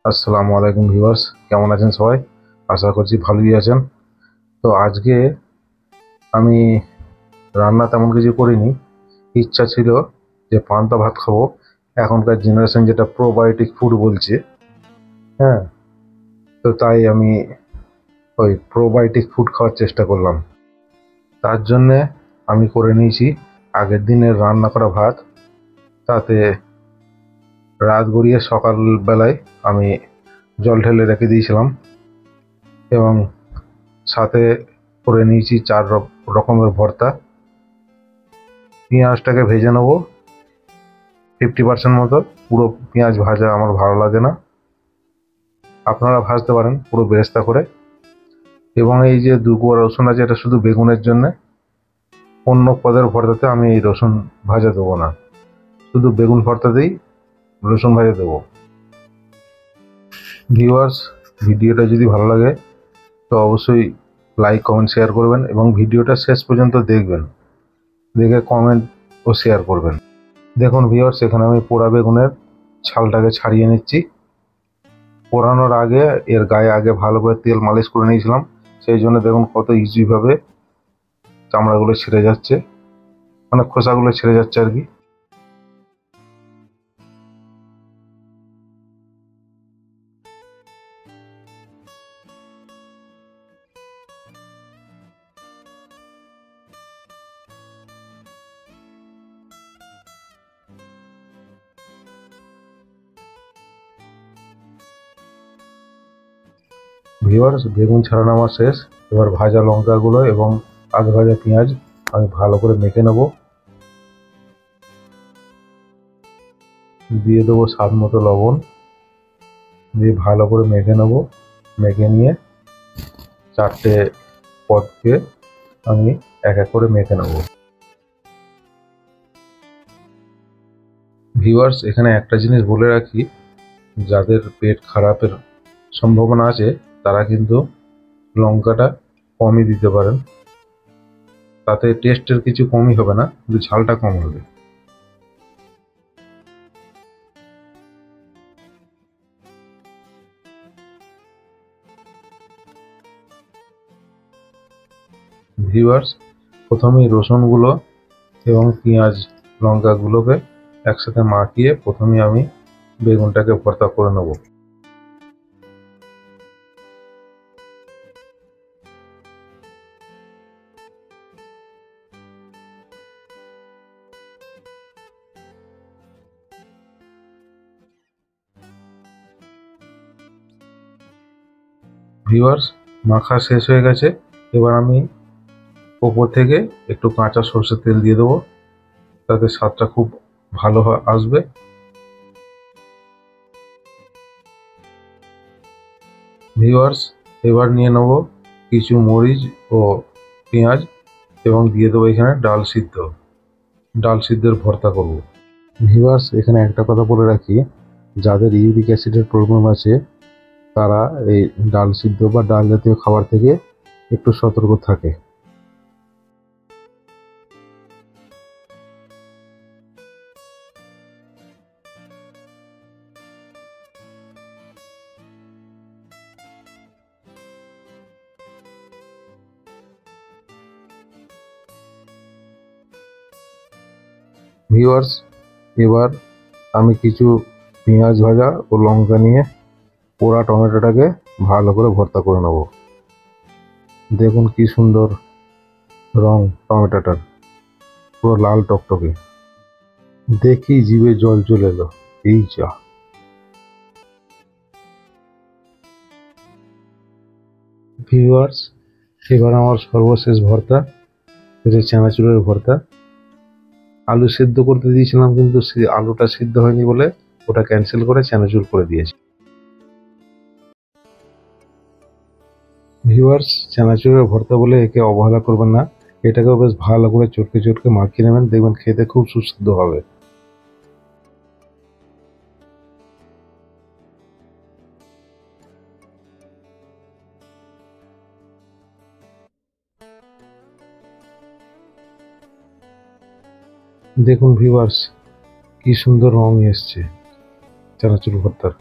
আসসালামু আলাইকুম ভিউয়ার্স, কেমন আছেন সবাই? আশা করছি ভালোই আছেন। তো আজকে আমি রান্না তেমন কিছু করিনি। ইচ্ছা ছিল যে পান্তা ভাত খাবো। এখনকার জেনারেশন যেটা প্রোবায়োটিক ফুড বলছে, হ্যাঁ, তো তাই আমি ওই প্রোবায়োটিক ফুড খাওয়ার চেষ্টা করলাম। তার জন্যে আমি করে নিয়েছি আগের দিনের রান্না করা ভাত, তাতে রাত গড়িয়ে সকালবেলায় আমি জল ঢেলে রেখে দিয়েছিলাম এবং সাথে করে নিয়েছি 4 রকমের ভর্তা। পেঁয়াজটাকে ভেজে নেবো 50% মতো। পুরো পেঁয়াজ ভাজা আমার ভালো লাগে না, আপনারা ভাজতে পারেন পুরো বেরেস্তা করে। এবং এই যে 2 কোয়া রসুন আছে, এটা শুধু বেগুনের জন্য। অন্য পদের ভর্তাতে আমি এই রসুন ভাজা দেবো না, শুধু বেগুন ভর্তাতেই রসুন ভাজা দেবো। ভিউয়ার্স, ভিডিওটা যদি ভালো লাগে তো অবশ্যই লাইক কমেন্ট শেয়ার করবেন এবং ভিডিওটা শেষ পর্যন্ত দেখবেন, দেখে কমেন্ট ও শেয়ার করবেন। দেখুন ভিউয়ার্স, এখানে আমি পোড়া বেগুনের ছালটাকে ছাড়িয়ে নিচ্ছি। পোড়ানোর আগে এর গায়ে আগে ভালো করে তেল মালিশ করে নিয়েছিলাম, সেই জন্য দেখুন কত ইজিভাবে চামড়াগুলো ছিঁড়ে যাচ্ছে, মানে খোসাগুলো ছিঁড়ে যাচ্ছে আর কি। ভিউয়ার্স, বেগুন ছাড়ানো আমার শেষ। এবার ভাজা লঙ্কাগুলো এবং আধ ভাজা পেঁয়াজ আমি ভালো করে মেখে নেব। দিয়ে দেবো স্বাদ মতো লবণ, দিয়ে ভালো করে মেখে নেব। মেখে নিয়ে 4টে পদকে আমি এক এক করে মেখে নেব। ভিউয়ার্স, এখানে একটা জিনিস বলে রাখি, যাদের পেট খারাপের সম্ভাবনা আছে তারা কিন্তু লঙ্কাটা কমই দিতে পারেন, তাতে টেস্টের কিছু কমই হবে না, কিন্তু ঝালটা কম হবে। ভিউয়ার্স, প্রথমেই রসুনগুলো এবং পেঁয়াজ লঙ্কাগুলোকে একসাথে মাখিয়ে প্রথমে আমি বেগুনটাকে ভর্তা করে নেব। ভিউয়ার্স, মাখা শেষ হয়ে গেছে। এবার আমি ওপর থেকে একটু কাঁচা সরষের তেল দিয়ে দেবো, তাতে স্বাদটা খুব ভালো আসবে। ভিউয়ার্স, এবার নিয়ে নেব কিছু মরিচ ও পেঁয়াজ এবং দিয়ে দেবো এখানে ডাল সিদ্ধ। ডাল সিদ্ধের ভর্তা করব। ভিউয়ার্স, এখানে একটা কথা বলে রাখি, যাদের ইউরিক অ্যাসিডের প্রবলেম আছে তারা এই ডাল সিদ্ধ বা ডাল জাতীয় খাবার থেকে একটু সতর্ক থাকে। ভিউয়ার্স, এবার আমি কিছু পেঁয়াজ ভাজা ও লঙ্কা নিয়ে পোড়া টমেটোটাকে ভালো করে ভর্তা করে নেব। দেখুন কি সুন্দর রং টমেটোটার, পুরো লাল টকটকে। দেখি জিভে জল চলে এলো। এই যা! ভিউয়ার্স, এবার আমার সর্বশেষ ভর্তা, এটা চানাচুরের ভর্তা। আলু সিদ্ধ করতে দিয়েছিলাম, কিন্তু আলুটা সিদ্ধ হয়নি বলে ওটা ক্যান্সেল করে চানাচুর করে দিয়েছি। ভিউয়ার্স, চানাচুরের ভর্তা বলে একে অবহেলা করবেন না, এটাকেও বেশ ভালো করে চটকে চটকে মাখিয়ে নেবেন, দেখবেন খেতে খুব সুস্বাদু হবে। দেখুন ভিউয়ার্স, কি সুন্দর রং এসছে চানাচুর ভর্তার।